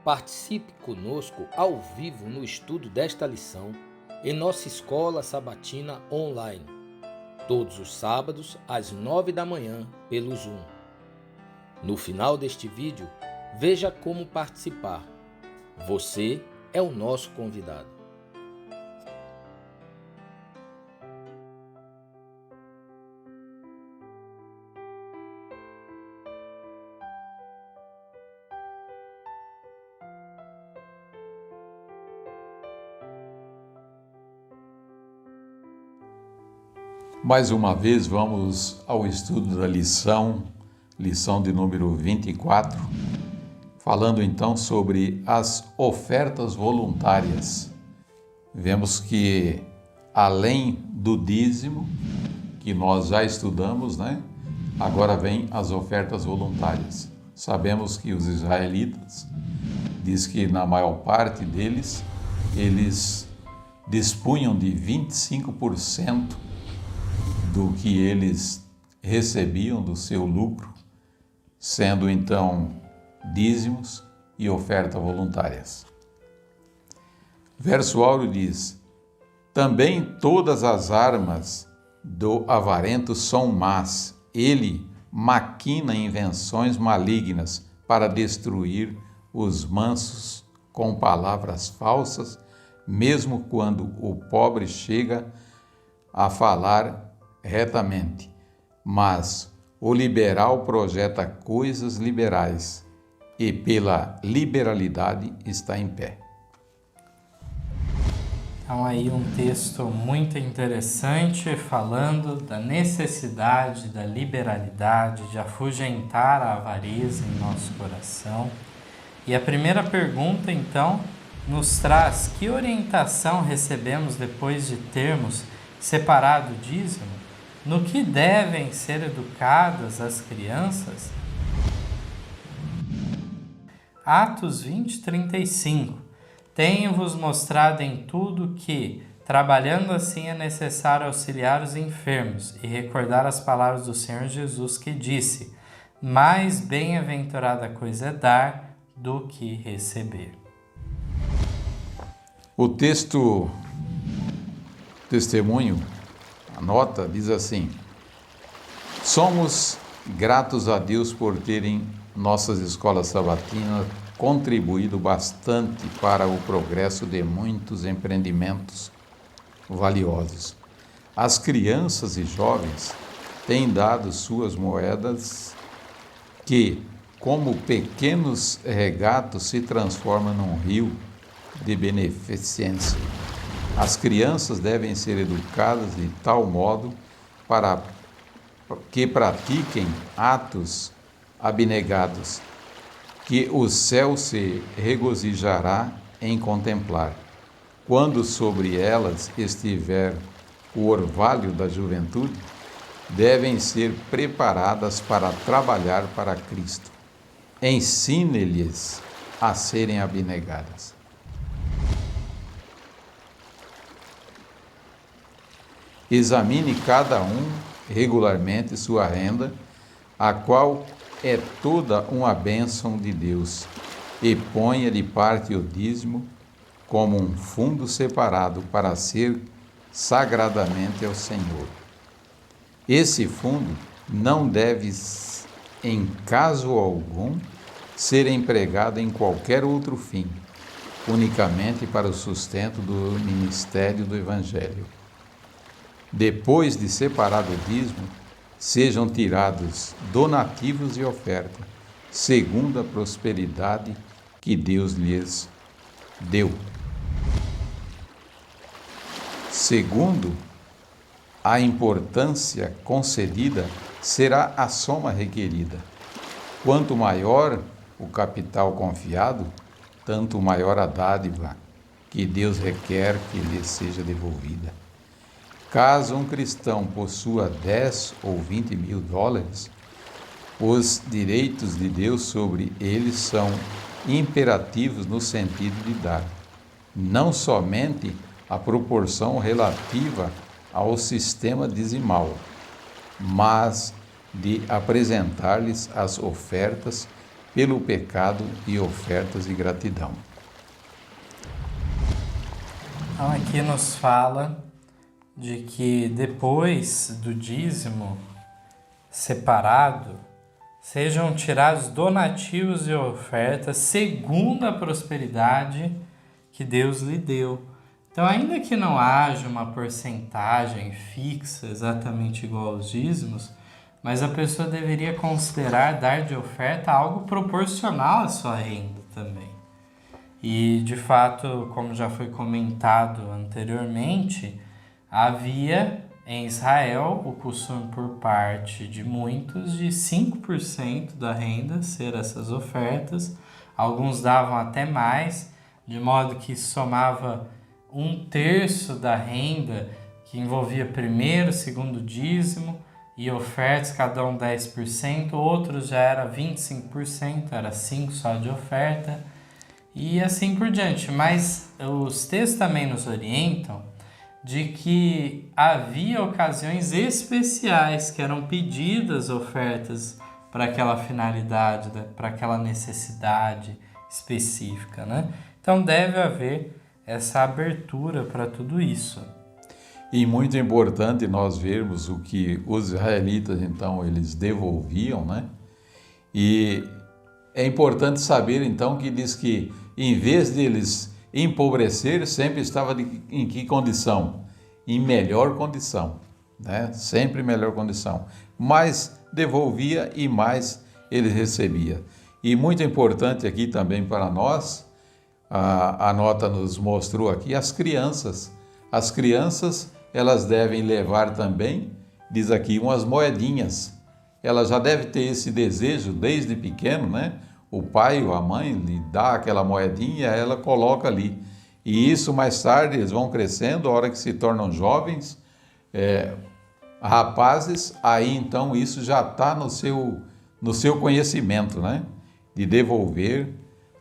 Participe conosco ao vivo no estudo desta lição em nossa escola sabatina online, todos os sábados às 9 da manhã pelo Zoom. No final deste vídeo, veja como participar. Você é o nosso convidado. Mais uma vez vamos ao estudo da lição de número 24, falando então sobre as ofertas voluntárias. Vemos que além do dízimo, que nós já estudamos, agora vem as ofertas voluntárias. Sabemos que os israelitas, diz que na maior parte deles, eles dispunham de 25% do que eles recebiam do seu lucro, sendo então dízimos e ofertas voluntárias. Verso áureo diz: também todas as armas do avarento são más, ele maquina invenções malignas para destruir os mansos com palavras falsas, mesmo quando o pobre chega a falar retamente, mas o liberal projeta coisas liberais e pela liberalidade está em pé. Então aí um texto muito interessante falando da necessidade da liberalidade, de afugentar a avareza em nosso coração. E a primeira pergunta então nos traz: que orientação recebemos depois de termos separado o dízimo? No que devem ser educadas as crianças? Atos 20, 35. Tenho-vos mostrado em tudo que, trabalhando assim, é necessário auxiliar os enfermos e recordar as palavras do Senhor Jesus, que disse: mais bem-aventurada coisa é dar do que receber. O testemunho, a nota diz assim: somos gratos a Deus por terem nossas escolas sabatinas contribuído bastante para o progresso de muitos empreendimentos valiosos. As crianças e jovens têm dado suas moedas que, como pequenos regatos, se transformam num rio de beneficência. As crianças devem ser educadas de tal modo para que pratiquem atos abnegados, que o céu se regozijará em contemplar. Quando sobre elas estiver o orvalho da juventude, devem ser preparadas para trabalhar para Cristo. Ensine-lhes a serem abnegadas. Examine cada um regularmente sua renda, a qual é toda uma bênção de Deus, e ponha de parte o dízimo como um fundo separado para ser sagradamente ao Senhor. Esse fundo não deve, em caso algum, ser empregado em qualquer outro fim, unicamente para o sustento do ministério do Evangelho. Depois de separado o dízimo, sejam tirados donativos e oferta, segundo a prosperidade que Deus lhes deu. Segundo a importância concedida, será a soma requerida. Quanto maior o capital confiado, tanto maior a dádiva que Deus requer que lhe seja devolvida. Caso um cristão possua 10 ou 20 mil dólares, os direitos de Deus sobre eles são imperativos no sentido de dar, não somente a proporção relativa ao sistema dizimal, mas de apresentar-lhes as ofertas pelo pecado e ofertas de gratidão. Então aqui nos fala de que depois do dízimo separado, sejam tirados donativos e ofertas segundo a prosperidade que Deus lhe deu. Então, ainda que não haja uma porcentagem fixa exatamente igual aos dízimos, mas a pessoa deveria considerar dar de oferta algo proporcional à sua renda também. E, de fato, como já foi comentado anteriormente, havia em Israel o costume por parte de muitos de 5% da renda ser essas ofertas. Alguns davam até mais, de modo que somava 1/3 da renda, que envolvia primeiro, segundo dízimo e ofertas, cada um 10%, outros já era 25%, era 5% só de oferta, e assim por diante. Mas os textos também nos orientam de que havia ocasiões especiais que eram pedidas ofertas para aquela finalidade, para aquela necessidade específica, né? Então deve haver essa abertura para tudo isso. E muito importante nós vermos o que os israelitas, então, eles devolviam, né? E é importante saber, então, que diz que, em vez deles empobrecer, sempre estava em que condição? Em melhor condição, né? Sempre em melhor condição. Mais devolvia e mais ele recebia. E muito importante aqui também para nós, a nota nos mostrou aqui, as crianças. As crianças, elas devem levar também, diz aqui, umas moedinhas. Ela já deve ter esse desejo desde pequeno, né? O pai ou a mãe lhe dá aquela moedinha, ela coloca ali. E isso mais tarde eles vão crescendo, a hora que se tornam jovens, rapazes, aí então isso já está no seu conhecimento, né? De devolver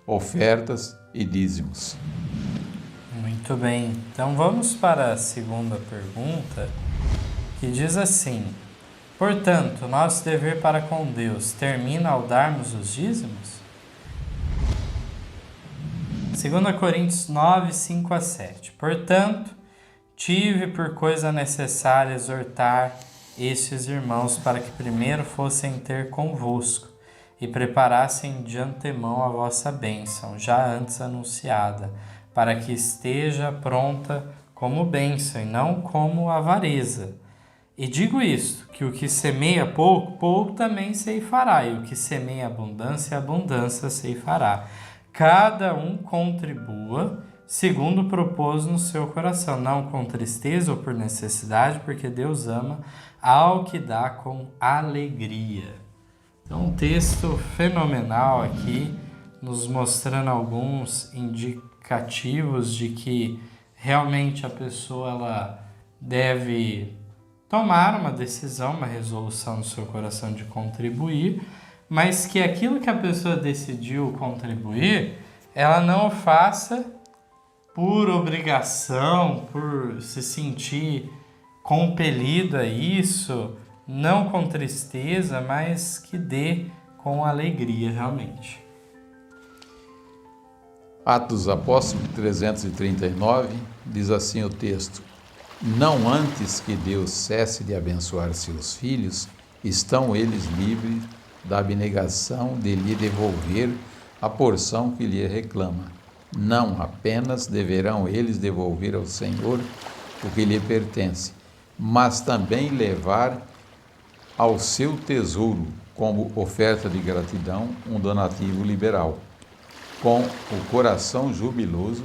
ofertas e dízimos. Muito bem, então vamos para a segunda pergunta, que diz assim: portanto, nosso dever para com Deus termina ao darmos os dízimos? 2 Coríntios 9, 5-7. Portanto, tive por coisa necessária exortar estes irmãos para que primeiro fossem ter convosco e preparassem de antemão a vossa bênção, já antes anunciada, para que esteja pronta como bênção e não como avareza. E digo isto, que o que semeia pouco, pouco também ceifará, e o que semeia abundância, abundância ceifará. Cada um contribua segundo propôs no seu coração, não com tristeza ou por necessidade, porque Deus ama ao que dá com alegria. Então, um texto fenomenal aqui, nos mostrando alguns indicativos de que realmente a pessoa ela deve tomar uma decisão, uma resolução no seu coração de contribuir, mas que aquilo que a pessoa decidiu contribuir, ela não o faça por obrigação, por se sentir compelido a isso, não com tristeza, mas que dê com alegria realmente. Atos dos Apóstolos 339, diz assim o texto: não antes que Deus cesse de abençoar seus filhos, estão eles livres da abnegação de lhe devolver a porção que lhe reclama. Não apenas deverão eles devolver ao Senhor o que lhe pertence, mas também levar ao seu tesouro, como oferta de gratidão, um donativo liberal. Com o coração jubiloso,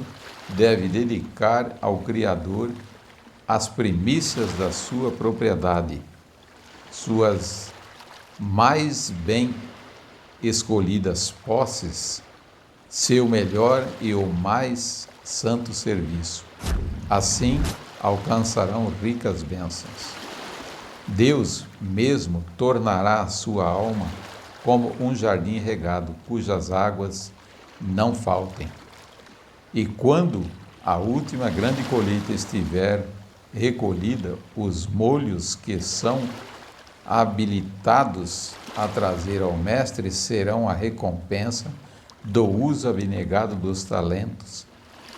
deve dedicar ao Criador as primícias da sua propriedade, suas mais bem escolhidas posses, seu melhor e o mais santo serviço. Assim alcançarão ricas bênçãos. Deus mesmo tornará a sua alma como um jardim regado, cujas águas não faltem. E quando a última grande colheita estiver recolhida, os molhos que são habilitados a trazer ao mestre serão a recompensa do uso abnegado dos talentos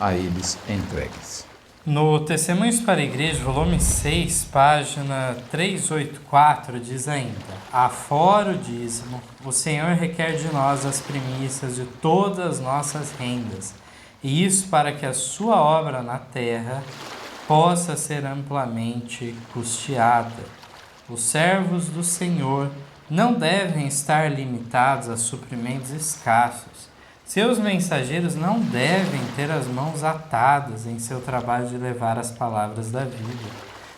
a eles entregues. No Testemunhos para a Igreja, volume 6, página 384, diz ainda: afora o dízimo, o Senhor requer de nós as primícias de todas as nossas rendas, e isso para que a sua obra na terra possa ser amplamente custeada. Os servos do Senhor não devem estar limitados a suprimentos escassos. Seus mensageiros não devem ter as mãos atadas em seu trabalho de levar as palavras da vida.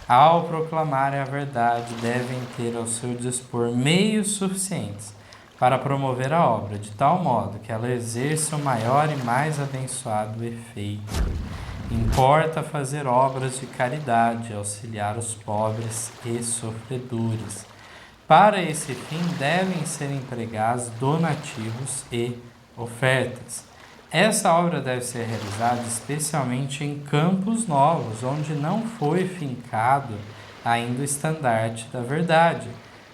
Ao proclamarem a verdade, devem ter ao seu dispor meios suficientes para promover a obra, de tal modo que ela exerça o maior e mais abençoado efeito. Importa fazer obras de caridade, auxiliar os pobres e sofredores. Para esse fim, devem ser empregados donativos e ofertas. Essa obra deve ser realizada especialmente em campos novos, onde não foi fincado ainda o estandarte da verdade.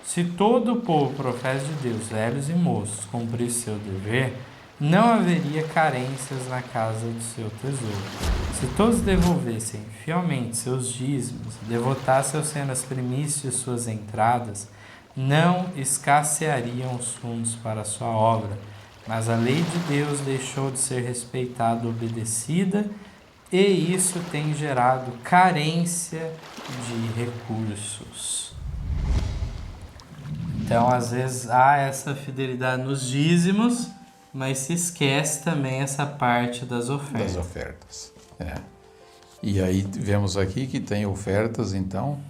Se todo o povo profeta de Deus, velhos e moços, cumprir seu dever, não haveria carências na casa do seu tesouro. Se todos devolvessem fielmente seus dízimos, devotassem ao Senhor as primícias de suas entradas, não escasseariam os fundos para a sua obra. Mas a lei de Deus deixou de ser respeitada e obedecida, e isso tem gerado carência de recursos. Então, às vezes, há essa fidelidade nos dízimos, mas se esquece também essa parte das ofertas. Das ofertas, E aí vemos aqui que tem ofertas, então,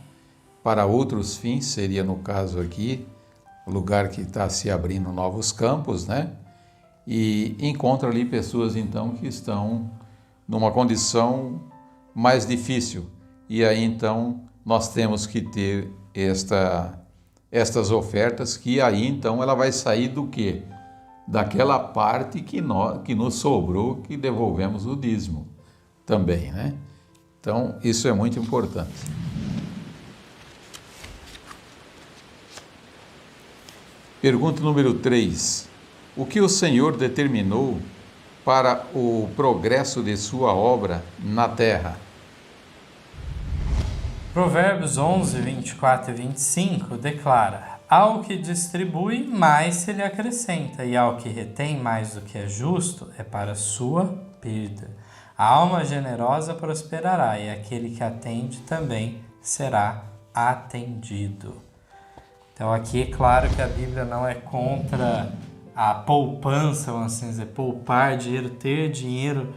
para outros fins, seria no caso aqui, lugar que está se abrindo novos campos, né? E encontra ali pessoas, então, que estão numa condição mais difícil. E aí, então, nós temos que ter estas ofertas, que aí, então, ela vai sair do quê? Daquela parte que nos sobrou, que devolvemos o dízimo também, né? Então, isso é muito importante. Pergunta número 3. O que o Senhor determinou para o progresso de sua obra na terra? Provérbios 11, 24 e 25 declara: ao que distribui, mais se lhe acrescenta, e ao que retém mais do que é justo, é para sua perda. A alma generosa prosperará, e aquele que atende também será atendido. Então aqui é claro que a Bíblia não é contra a poupança, vamos assim dizer, poupar dinheiro, ter dinheiro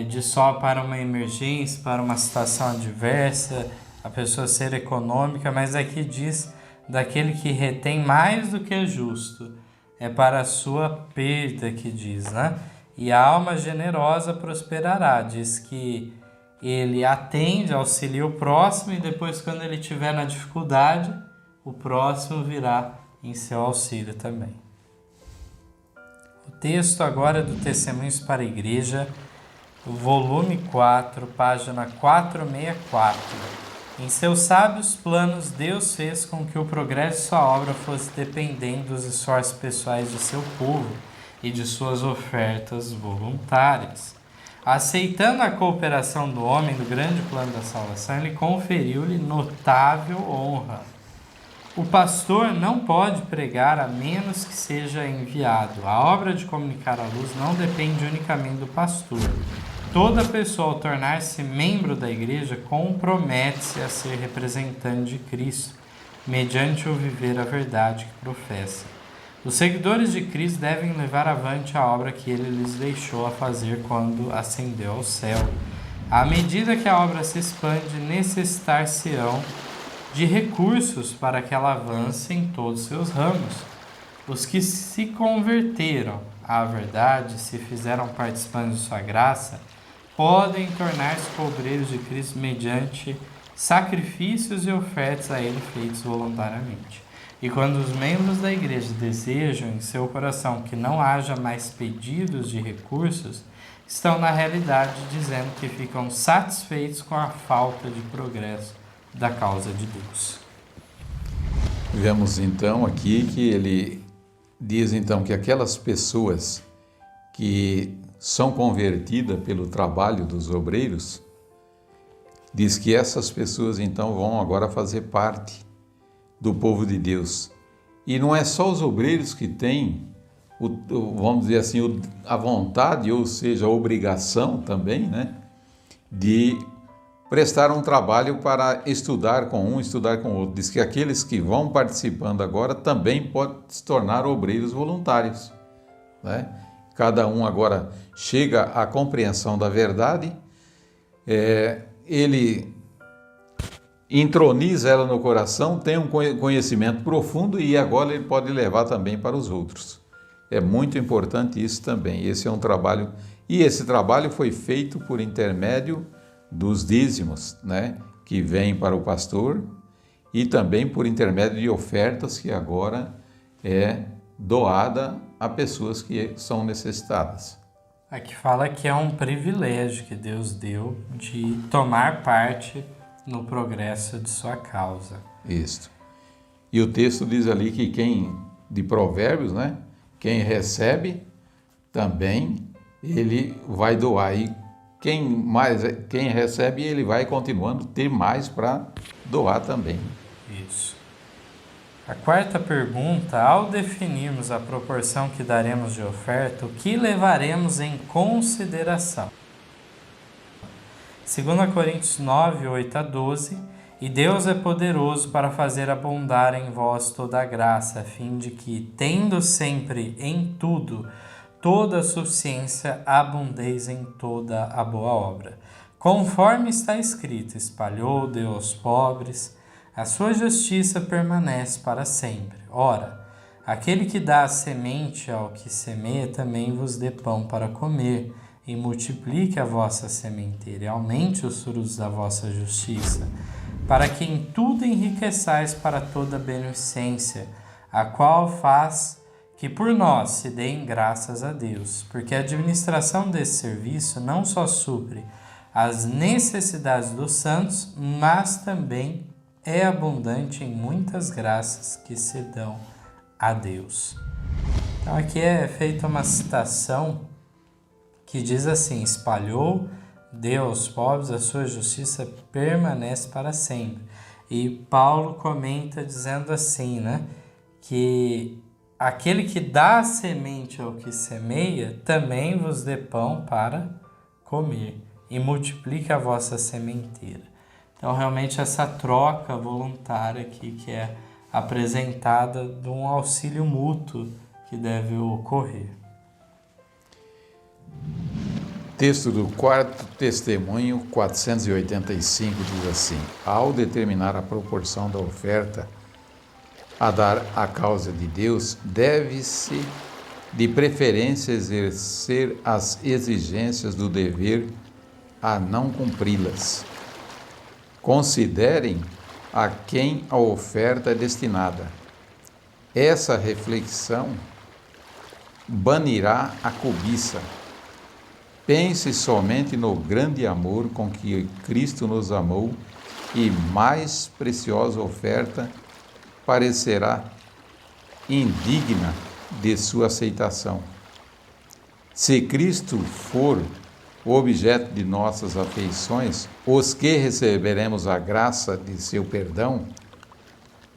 de só para uma emergência, para uma situação adversa, a pessoa ser econômica, mas aqui diz daquele que retém mais do que é justo, é para a sua perda que diz, né? E a alma generosa prosperará, diz que ele atende, auxilia o próximo e depois quando ele estiver na dificuldade, o próximo virá em seu auxílio também. O texto agora é do Testemunhos para a Igreja, volume 4, página 464. Em seus sábios planos, Deus fez com que o progresso de sua obra fosse dependendo dos esforços pessoais de seu povo e de suas ofertas voluntárias. Aceitando a cooperação do homem no grande plano da salvação, ele conferiu-lhe notável honra. O pastor não pode pregar a menos que seja enviado. A obra de comunicar a luz não depende unicamente do pastor. Toda pessoa, ao tornar-se membro da igreja, compromete-se a ser representante de Cristo, mediante o viver a verdade que professa. Os seguidores de Cristo devem levar avante a obra que ele lhes deixou a fazer quando ascendeu ao céu. À medida que a obra se expande, necessitar-se-ão de recursos para que ela avance em todos os seus ramos. Os que se converteram à verdade, se fizeram participantes de sua graça, podem tornar-se cobreiros de Cristo mediante sacrifícios e ofertas a ele feitos voluntariamente. E quando os membros da igreja desejam em seu coração que não haja mais pedidos de recursos, estão na realidade dizendo que ficam satisfeitos com a falta de progresso da causa de Deus. Vemos então aqui que ele diz então que aquelas pessoas que são convertidas pelo trabalho dos obreiros, diz que essas pessoas então vão agora fazer parte do povo de Deus. E não é só os obreiros que têm, vamos dizer assim, a vontade, ou seja, a obrigação também, né, de prestar um trabalho para estudar com um, estudar com o outro. Diz que aqueles que vão participando agora também podem se tornar obreiros voluntários, né? Cada um agora chega à compreensão da verdade, ele introniza ela no coração, tem um conhecimento profundo e agora ele pode levar também para os outros. É muito importante isso também. Esse é um trabalho, e esse trabalho foi feito por intermédio dos dízimos, né, que vêm para o pastor, e também por intermédio de ofertas que agora é doada a pessoas que são necessitadas. Aqui fala que é um privilégio que Deus deu de tomar parte no progresso de sua causa. Isso. E o texto diz ali que de Provérbios, né, quem recebe também ele vai doar. E quem recebe, ele vai continuando ter mais para doar também. Isso. A quarta pergunta: ao definirmos a proporção que daremos de oferta, o que levaremos em consideração? 2 Coríntios 9, 8 a 12: E Deus é poderoso para fazer abundar em vós toda a graça, a fim de que, tendo sempre em tudo toda a suficiência, abundeis em toda a boa obra. Conforme está escrito: espalhou, deu aos pobres, a sua justiça permanece para sempre. Ora, aquele que dá a semente ao que semeia também vos dê pão para comer, e multiplique a vossa sementeira, e aumente os frutos da vossa justiça, para que em tudo enriqueçais para toda beneficência, a qual faz que por nós se deem graças a Deus, porque a administração desse serviço não só supre as necessidades dos santos, mas também é abundante em muitas graças que se dão a Deus. Então aqui é feita uma citação que diz assim: espalhou, deu aos pobres, a sua justiça permanece para sempre. E Paulo comenta dizendo assim, né, que aquele que dá a semente ao que semeia, também vos dê pão para comer, e multiplique a vossa sementeira. Então, realmente, essa troca voluntária aqui que é apresentada de um auxílio mútuo que deve ocorrer. Texto do quarto testemunho, 485, diz assim: ao determinar a proporção da oferta a dar à causa de Deus, deve-se, de preferência, exercer as exigências do dever a não cumpri-las. Considerem a quem a oferta é destinada. Essa reflexão banirá a cobiça. Pense somente no grande amor com que Cristo nos amou, e mais preciosa oferta parecerá indigna de sua aceitação. Se Cristo for o objeto de nossas afeições, os que receberemos a graça de seu perdão,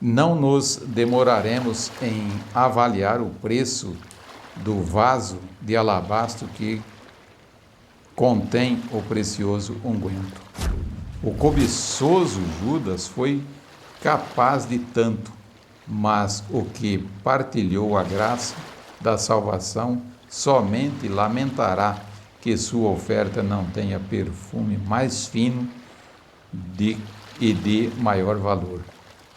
não nos demoraremos em avaliar o preço do vaso de alabastro que contém o precioso unguento. O cobiçoso Judas foi capaz de tanto, mas o que partilhou a graça da salvação somente lamentará que sua oferta não tenha perfume mais fino e de maior valor.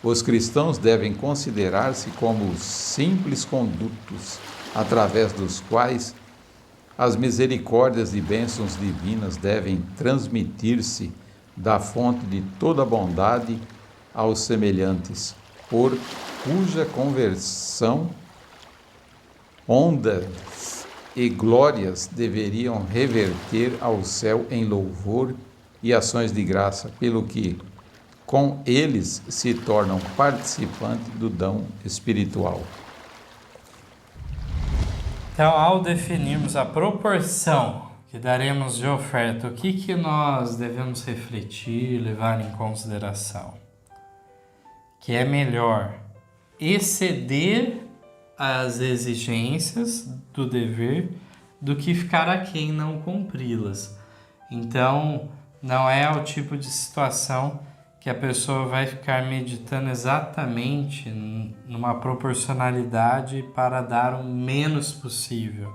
Os cristãos devem considerar-se como simples condutos através dos quais as misericórdias e bênçãos divinas devem transmitir-se da fonte de toda bondade aos semelhantes, por cuja conversão ondas e glórias deveriam reverter ao céu em louvor e ações de graça, pelo que com eles se tornam participantes do dom espiritual. Então, ao definirmos a proporção que daremos de oferta, o que nós devemos refletir e levar em consideração? Que é melhor exceder as exigências do dever do que ficar aquém não cumpri-las. Então, não é o tipo de situação que a pessoa vai ficar meditando exatamente numa proporcionalidade para dar o menos possível.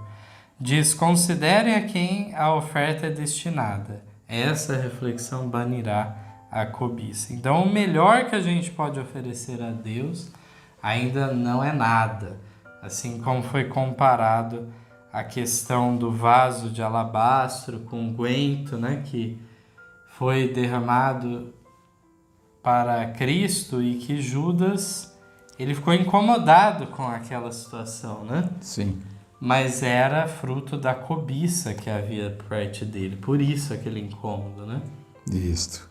Diz, considerem a quem a oferta é destinada. Essa reflexão banirá a cobiça. Então, o melhor que a gente pode oferecer a Deus ainda não é nada. Assim como foi comparado a questão do vaso de alabastro com unguento, né, que foi derramado para Cristo e que Judas, ele ficou incomodado com aquela situação, né? Sim. Mas era fruto da cobiça que havia por parte dele, por isso aquele incômodo, né? Isso.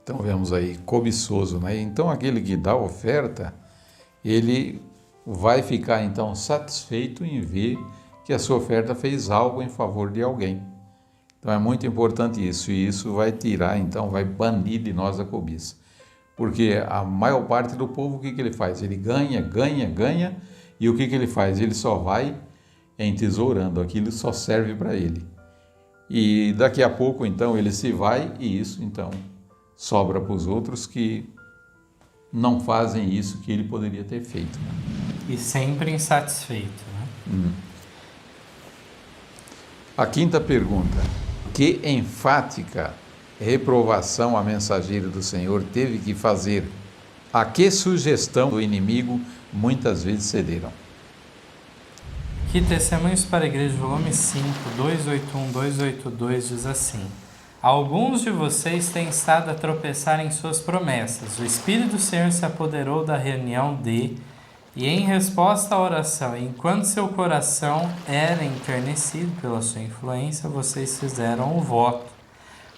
Então vemos aí, cobiçoso, né? Então aquele que dá oferta, ele vai ficar então satisfeito em ver que a sua oferta fez algo em favor de alguém. Então é muito importante isso, e isso vai tirar, então, vai banir de nós a cobiça. Porque a maior parte do povo, o que ele faz? Ele ganha, e o que ele faz? Ele só vai entesourando, aquilo só serve para ele. E daqui a pouco, então, ele se vai, e isso, então, sobra para os outros que não fazem isso que ele poderia ter feito. Né? E sempre insatisfeito, né? A quinta pergunta: que enfática reprovação a mensageira do Senhor teve que fazer? A que sugestão do inimigo muitas vezes cederam? Que Testemunhos para a Igreja, volume 5, 281, 282, diz assim: alguns de vocês têm estado a tropeçar em suas promessas. O Espírito do Senhor se apoderou da reunião e em resposta à oração, enquanto seu coração era enternecido pela sua influência, vocês fizeram o voto.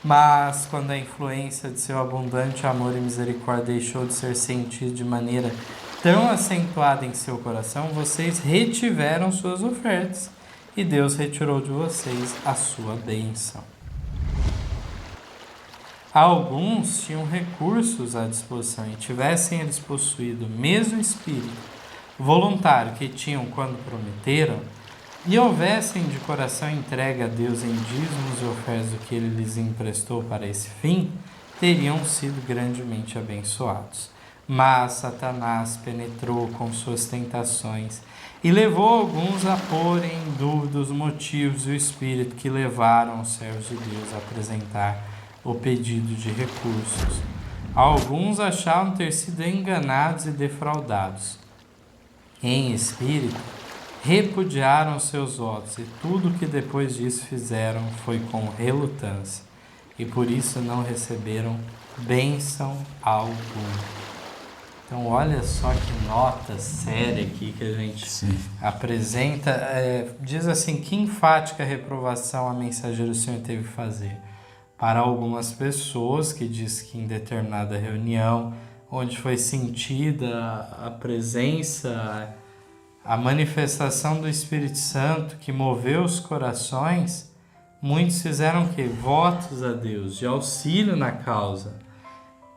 Mas, quando a influência de seu abundante amor e misericórdia deixou de ser sentida de maneira tão acentuada em seu coração, vocês retiveram suas ofertas, e Deus retirou de vocês a sua bênção. Alguns tinham recursos à disposição, e tivessem eles possuído o mesmo espírito voluntário que tinham quando prometeram, e houvessem de coração entregue a Deus em dízimos e ofertas do que Ele lhes emprestou para esse fim, teriam sido grandemente abençoados. Mas Satanás penetrou com suas tentações e levou alguns a pôr em dúvida os motivos e o espírito que levaram os servos de Deus a apresentar o pedido de recursos. Alguns achavam ter sido enganados e defraudados. Em espírito, repudiaram seus votos, e tudo que depois disso fizeram foi com relutância, e por isso não receberam bênção alguma. Então olha só que nota séria aqui que a gente apresenta. Diz assim, que enfática reprovação a mensageira do Senhor teve que fazer. Para algumas pessoas, que diz que em determinada reunião, onde foi sentida a presença, a manifestação do Espírito Santo que moveu os corações, muitos fizeram o quê? Votos a Deus, de auxílio na causa.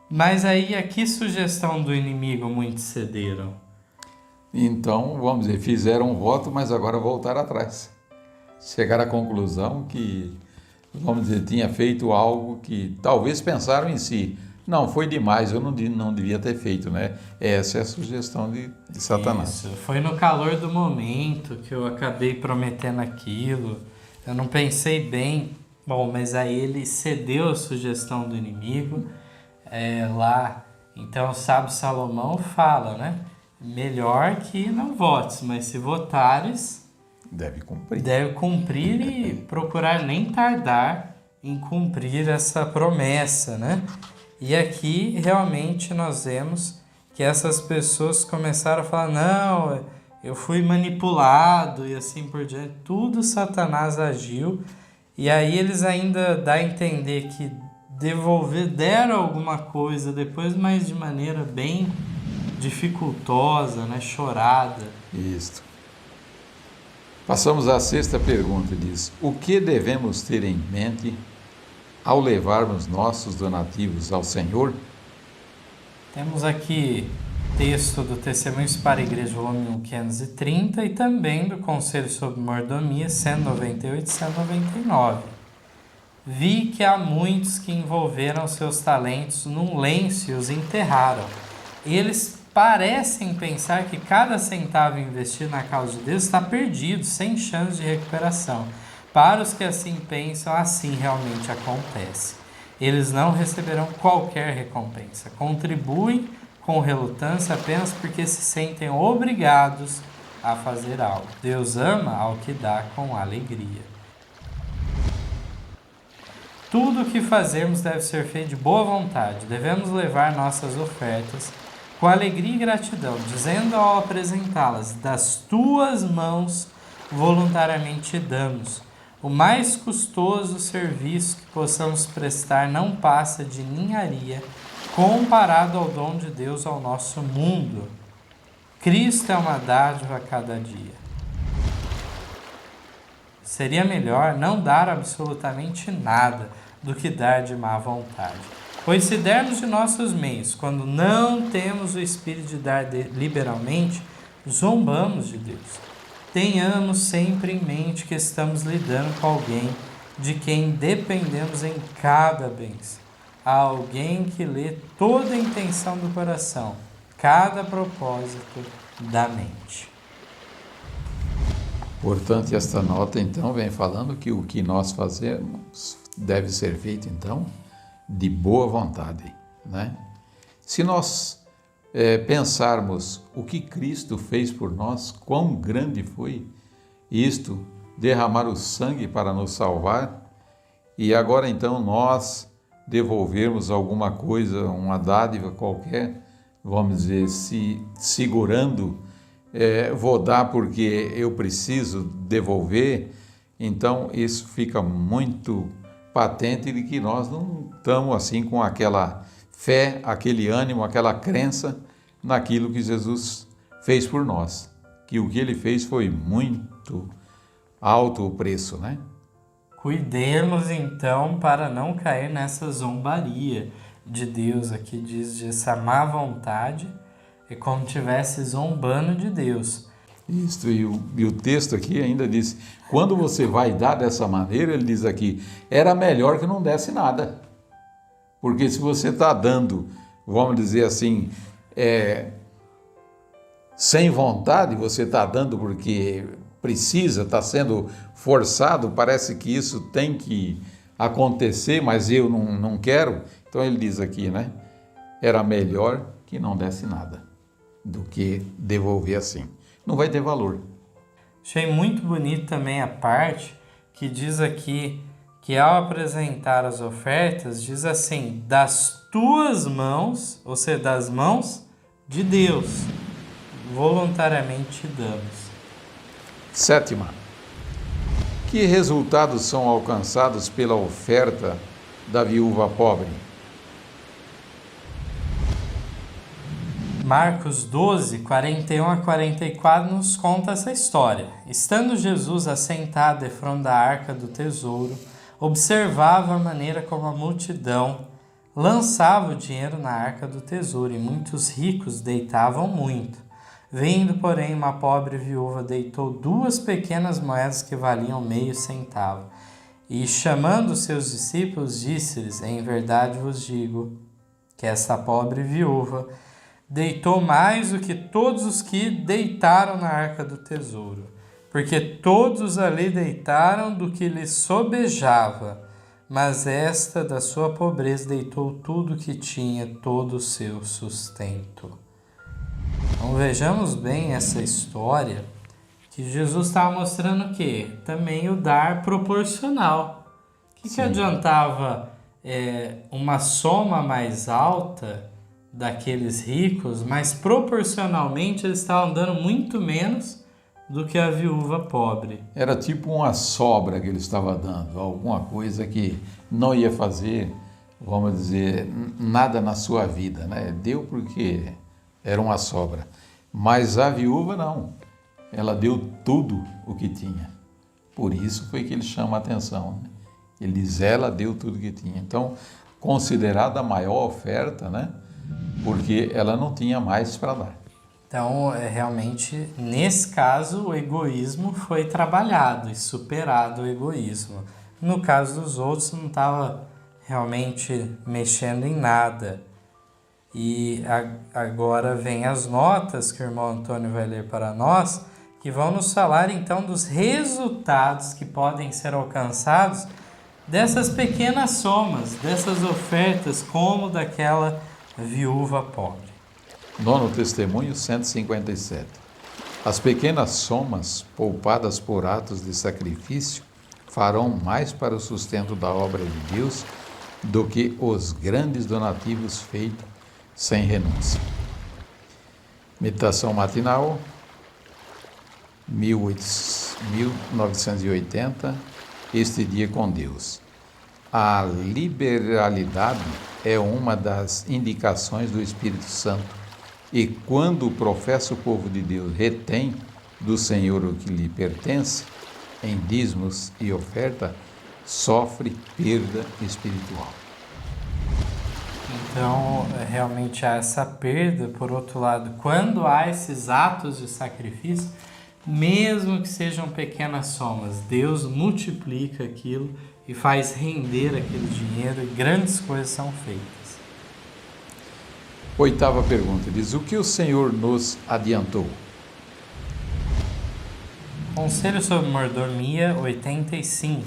Mas aí, a que sugestão do inimigo muitos cederam? Então, vamos dizer, fizeram um voto, mas agora voltaram atrás. Chegaram à conclusão que, vamos dizer, tinha feito algo que talvez pensaram em si. Não, foi demais, eu não devia ter feito, né? Essa é a sugestão de Satanás. Isso, foi no calor do momento que eu acabei prometendo aquilo. Eu não pensei bem. Bom, mas aí ele cedeu a sugestão do inimigo lá. Então o sábio Salomão fala, né? Melhor que não votes, mas se votares, deve cumprir. Deve cumprir e procurar nem tardar em cumprir essa promessa, né? E aqui realmente nós vemos que essas pessoas começaram a falar, não, eu fui manipulado e assim por diante. Tudo Satanás agiu, e aí eles ainda dão a entender que deram alguma coisa depois, mas de maneira bem dificultosa, né? Chorada. Isto. Passamos à sexta pergunta, diz: o que devemos ter em mente ao levarmos nossos donativos ao Senhor? Temos aqui texto do Testemunhos para a Igreja, volume 1, 530, e também do Conselho sobre Mordomia, 198 e 199. Vi que há muitos que envolveram seus talentos num lenço e os enterraram. Eles parecem pensar que cada centavo investido na causa de Deus está perdido, sem chance de recuperação. Para os que assim pensam, assim realmente acontece. Eles não receberão qualquer recompensa. Contribuem com relutância apenas porque se sentem obrigados a fazer algo. Deus ama ao que dá com alegria. Tudo o que fazemos deve ser feito de boa vontade. Devemos levar nossas ofertas com alegria e gratidão, dizendo ao apresentá-las: das tuas mãos voluntariamente damos. O mais custoso serviço que possamos prestar não passa de ninharia comparado ao dom de Deus ao nosso mundo. Cristo é uma dádiva a cada dia. Seria melhor não dar absolutamente nada do que dar de má vontade. Pois se dermos de nossos meios, quando não temos o espírito de dar liberalmente, zombamos de Deus. Tenhamos sempre em mente que estamos lidando com alguém de quem dependemos em cada bênção. Há alguém que lê toda a intenção do coração, cada propósito da mente. Portanto, esta nota, então, vem falando que o que nós fazemos deve ser feito, então, de boa vontade, né? Se nós pensarmos o que Cristo fez por nós, quão grande foi isto, derramar o sangue para nos salvar, e agora, então, nós devolvermos alguma coisa, uma dádiva qualquer, vamos dizer, se segurando, vou dar porque eu preciso devolver, então isso fica muito patente de que nós não estamos assim com aquela fé, aquele ânimo, aquela crença naquilo que Jesus fez por nós, que o que ele fez foi muito alto o preço, né? Cuidemos então para não cair nessa zombaria de Deus. Aqui diz de essa má vontade, é como se estivesse zombando de Deus. Isso, e o texto aqui ainda diz, quando você vai dar dessa maneira, ele diz aqui, era melhor que não desse nada. Porque se você está dando, vamos dizer assim, sem vontade, você está dando porque precisa, está sendo forçado, parece que isso tem que acontecer, mas eu não quero. Então ele diz aqui, né? Era melhor que não desse nada do que devolver assim. Não vai ter valor. Achei muito bonito também a parte que diz aqui que ao apresentar as ofertas, diz assim, das tuas mãos, ou seja, das mãos de Deus, voluntariamente damos. Sétima, que resultados são alcançados pela oferta da viúva pobre? Marcos 12, 41 a 44 nos conta essa história. Estando Jesus assentado defronte da arca do tesouro, observava a maneira como a multidão lançava o dinheiro na arca do tesouro, e muitos ricos deitavam muito. Vendo, porém, uma pobre viúva deitou 2 pequenas moedas que valiam meio centavo. E, chamando seus discípulos, disse-lhes, em verdade vos digo, que esta pobre viúva deitou mais do que todos os que deitaram na arca do tesouro, porque todos ali deitaram do que lhes sobejava, mas esta da sua pobreza deitou tudo o que tinha, todo o seu sustento. Então vejamos bem essa história, que Jesus estava mostrando o quê? Também o dar proporcional. O que adiantava uma soma mais alta daqueles ricos, mas proporcionalmente eles estavam dando muito menos do que a viúva pobre. Era tipo uma sobra que ele estava dando, alguma coisa que não ia fazer vamos dizer, nada na sua vida, né? Deu porque era uma sobra. Mas a viúva não, ela deu tudo o que tinha. Por isso foi que ele chama a atenção, né? Ele diz, ela deu tudo o que tinha. Então, considerada a maior oferta, né? Porque ela não tinha mais para dar. Então, realmente, nesse caso, o egoísmo foi trabalhado e superado o egoísmo. No caso dos outros, não estava realmente mexendo em nada. E agora vem as notas que o irmão Antônio vai ler para nós, que vão nos falar então dos resultados que podem ser alcançados dessas pequenas somas, dessas ofertas, como daquela viúva pobre. Nono testemunho, 157. As pequenas somas poupadas por atos de sacrifício farão mais para o sustento da obra de Deus do que os grandes donativos feitos sem renúncia. Meditação matinal, 1980, este dia com Deus. A liberalidade é uma das indicações do Espírito Santo, e quando professa o povo de Deus retém do Senhor o que lhe pertence, em dízimos e oferta, sofre perda espiritual. Então, realmente há essa perda. Por outro lado, quando há esses atos de sacrifício, mesmo que sejam pequenas somas, Deus multiplica aquilo e faz render aquele dinheiro e grandes coisas são feitas. Oitava pergunta, diz, o que o Senhor nos adiantou? Conselho sobre mordomia, 85.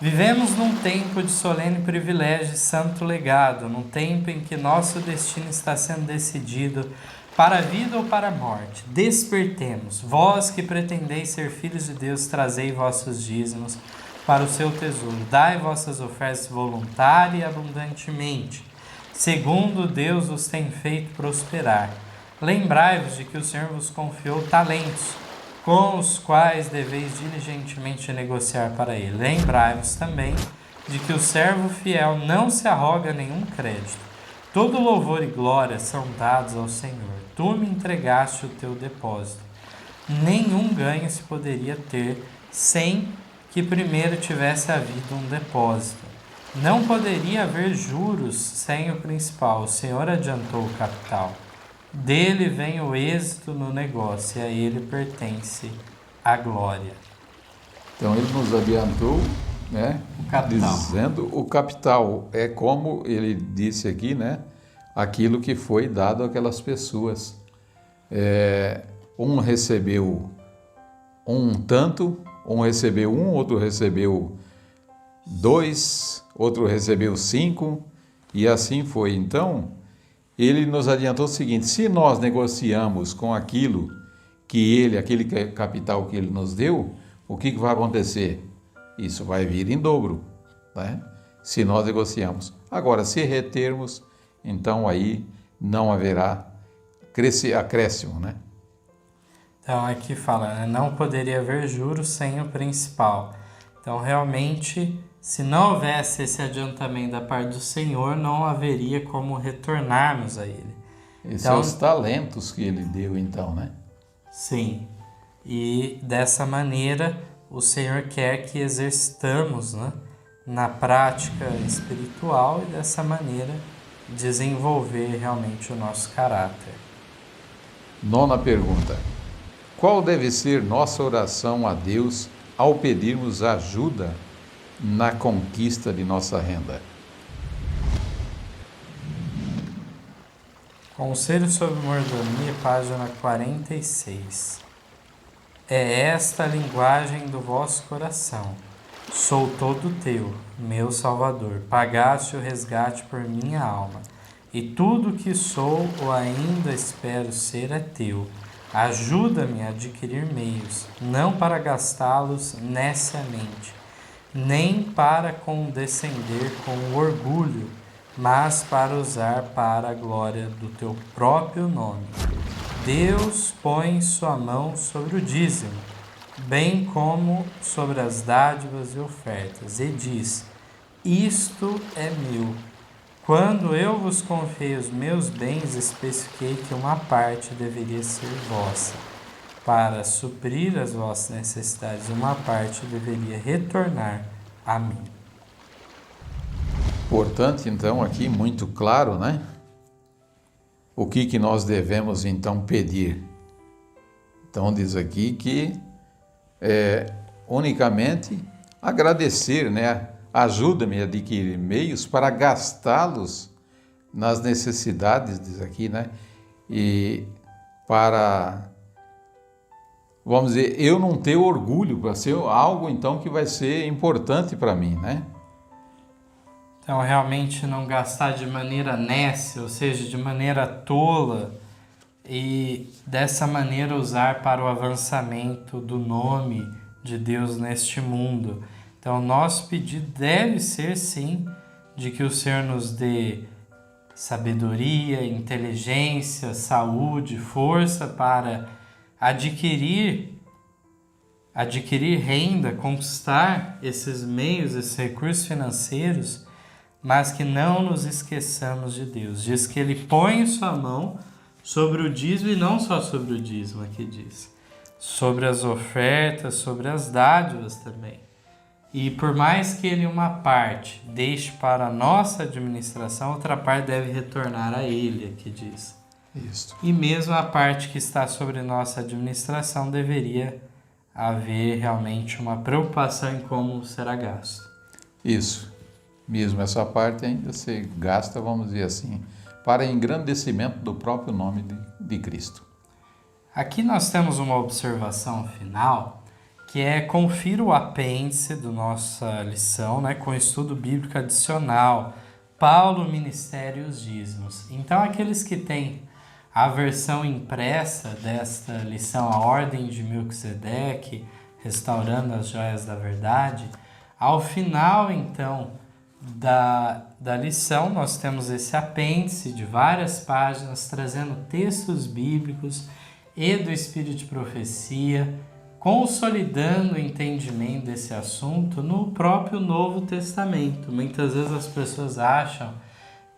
Vivemos num tempo de solene privilégio e santo legado, num tempo em que nosso destino está sendo decidido para a vida ou para a morte. Despertemos, vós que pretendeis ser filhos de Deus, trazei vossos dízimos para o seu tesouro, dai vossas ofertas voluntária e abundantemente, segundo Deus os tem feito prosperar. Lembrai-vos de que o Senhor vos confiou talentos, com os quais deveis diligentemente negociar para ele. Lembrai-vos também de que o servo fiel não se arroga nenhum crédito. Todo louvor e glória são dados ao Senhor. Tu me entregaste o teu depósito. Nenhum ganho se poderia ter sem que primeiro tivesse havido um depósito. Não poderia haver juros sem o principal. O Senhor adiantou o capital. Dele vem o êxito no negócio e a ele pertence a glória. Então ele nos adiantou, né? O capital. Dizendo o capital. É como ele disse aqui, né? Aquilo que foi dado àquelas pessoas. Um recebeu um tanto, um recebeu um, outro recebeu 2, outro recebeu 5, e assim foi. Então, ele nos adiantou o seguinte, se nós negociamos com aquilo aquele capital que ele nos deu, o que vai acontecer? Isso vai vir em dobro, né? Se nós negociamos. Agora, se retermos, então aí não haverá acréscimo, né? Então aqui fala, né? Não poderia haver juros sem o principal. Então realmente, se não houvesse esse adiantamento da parte do Senhor, não haveria como retornarmos a Ele. Esses são os talentos que Ele deu então, né? Sim. E dessa maneira, o Senhor quer que exercitamos, né, na prática espiritual e dessa maneira desenvolver realmente o nosso caráter. Nona pergunta. Qual deve ser nossa oração a Deus ao pedirmos ajuda na conquista de nossa renda? Conselho sobre mordomia, página 46. É esta a linguagem do vosso coração. Sou todo teu, meu Salvador. Pagaste o resgate por minha alma. E tudo que sou ou ainda espero ser é teu. Ajuda-me a adquirir meios, não para gastá-los neciamente, nem para condescender com o orgulho, mas para usar para a glória do teu próprio nome. Deus põe sua mão sobre o dízimo, bem como sobre as dádivas e ofertas, e diz: isto é meu, Quando eu vos confiei os meus bens, especifiquei que uma parte deveria ser vossa, para suprir as vossas necessidades, uma parte deveria retornar a mim. Portanto, então, aqui muito claro, né? O que nós devemos, então, pedir? Então, diz aqui que unicamente agradecer, né? Ajuda-me a adquirir meios para gastá-los nas necessidades, diz aqui, né? E para, vamos dizer, eu não ter orgulho, para ser algo, então, que vai ser importante para mim, né? Então, realmente não gastar de maneira nécia, ou seja, de maneira tola, e dessa maneira usar para o avançamento do nome de Deus neste mundo. Então, nosso pedido deve ser, sim, de que o Senhor nos dê sabedoria, inteligência, saúde, força para adquirir renda, conquistar esses meios, esses recursos financeiros, mas que não nos esqueçamos de Deus. Diz que Ele põe sua mão sobre o dízimo, e não só sobre o dízimo, aqui diz, sobre as ofertas, sobre as dádivas também. E por mais que Ele uma parte deixe para a nossa administração, outra parte deve retornar a Ele, aqui diz. Isso. E mesmo a parte que está sobre nossa administração, deveria haver realmente uma preocupação em como será gasto. Isso. Mesmo essa parte ainda se gasta, vamos dizer assim, para engrandecimento do próprio nome de Cristo. Aqui nós temos uma observação final, que é confira o apêndice da nossa lição, né, com estudo bíblico adicional, Paulo, Ministério e os Dízimos. Então, aqueles que têm a versão impressa desta lição, a Ordem de Melquisedeque, Restaurando as Joias da Verdade, ao final, então, da lição, nós temos esse apêndice de várias páginas, trazendo textos bíblicos e do Espírito de Profecia, consolidando o entendimento desse assunto no próprio Novo Testamento. Muitas vezes as pessoas acham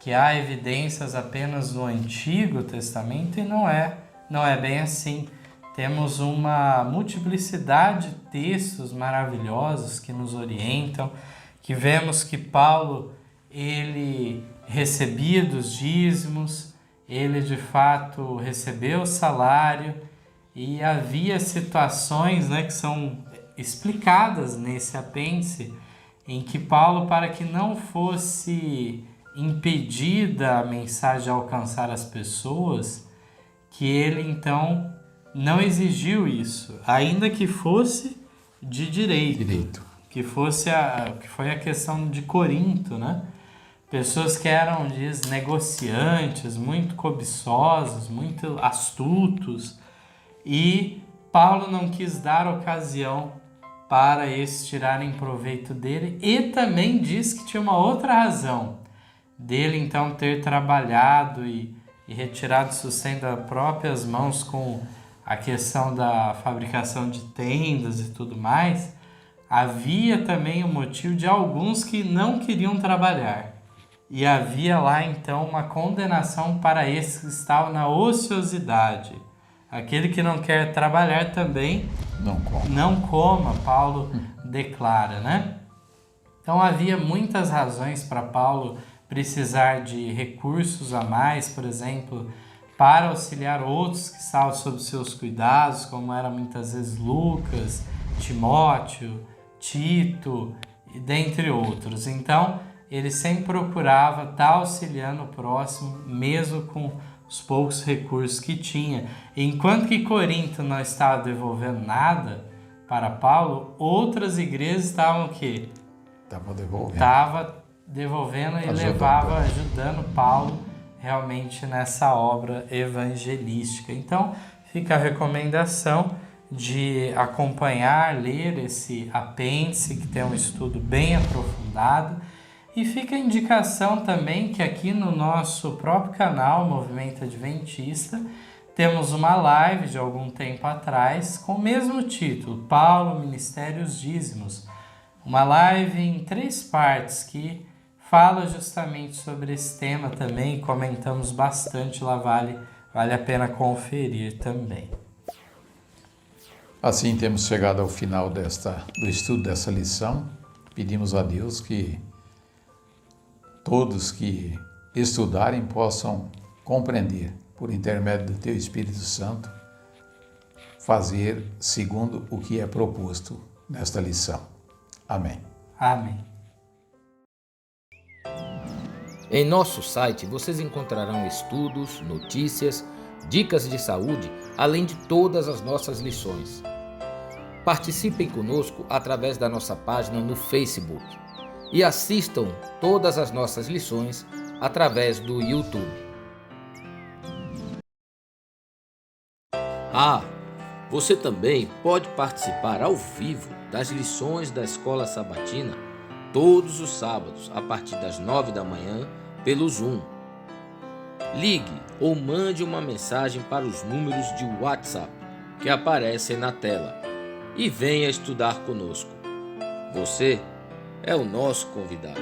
que há evidências apenas no Antigo Testamento, e não é bem assim. Temos uma multiplicidade de textos maravilhosos que nos orientam, que vemos que Paulo, ele recebia dos dízimos, ele de fato recebeu o salário, e havia situações, né, que são explicadas nesse apêndice, em que Paulo, para que não fosse impedida a mensagem alcançar as pessoas, que ele então não exigiu isso, ainda que fosse de direito. Que foi a questão de Corinto, né? Pessoas que eram, negociantes, muito cobiçosos, muito astutos, e Paulo não quis dar ocasião para eles tirarem proveito dele, e também diz que tinha uma outra razão dele então ter trabalhado e retirado sustento das próprias mãos com a questão da fabricação de tendas e tudo mais. Havia também o motivo de alguns que não queriam trabalhar. E havia lá então uma condenação para esses que estavam na ociosidade. Aquele que não quer trabalhar também não coma, Paulo declara, né? Então havia muitas razões para Paulo precisar de recursos a mais, por exemplo, para auxiliar outros que estavam sob seus cuidados, como eram muitas vezes Lucas, Timóteo, Tito, dentre outros. Então, ele sempre procurava estar auxiliando o próximo, mesmo com os poucos recursos que tinha. Enquanto que Corinto não estava devolvendo nada para Paulo, outras igrejas estavam o quê? Estava devolvendo e ajudando Paulo realmente nessa obra evangelística. Então, fica a recomendação de acompanhar, ler esse apêndice, que tem um estudo bem aprofundado, e fica a indicação também que aqui no nosso próprio canal, Movimento Adventista, temos uma live de algum tempo atrás com o mesmo título, Paulo, Ministério e os Dízimos. Uma live em 3 partes que fala justamente sobre esse tema também, comentamos bastante lá, vale a pena conferir também. Assim temos chegado ao final do estudo dessa lição. Pedimos a Deus que todos que estudarem possam compreender, por intermédio do Teu Espírito Santo, fazer segundo o que é proposto nesta lição. Amém. Amém. Em nosso site vocês encontrarão estudos, notícias, dicas de saúde, além de todas as nossas lições. Participem conosco através da nossa página no Facebook e assistam todas as nossas lições através do YouTube. Você também pode participar ao vivo das lições da Escola Sabatina todos os sábados a partir das 9 da manhã pelo Zoom. Ligue ou mande uma mensagem para os números de WhatsApp que aparecem na tela e venha estudar conosco. Você é o nosso convidado.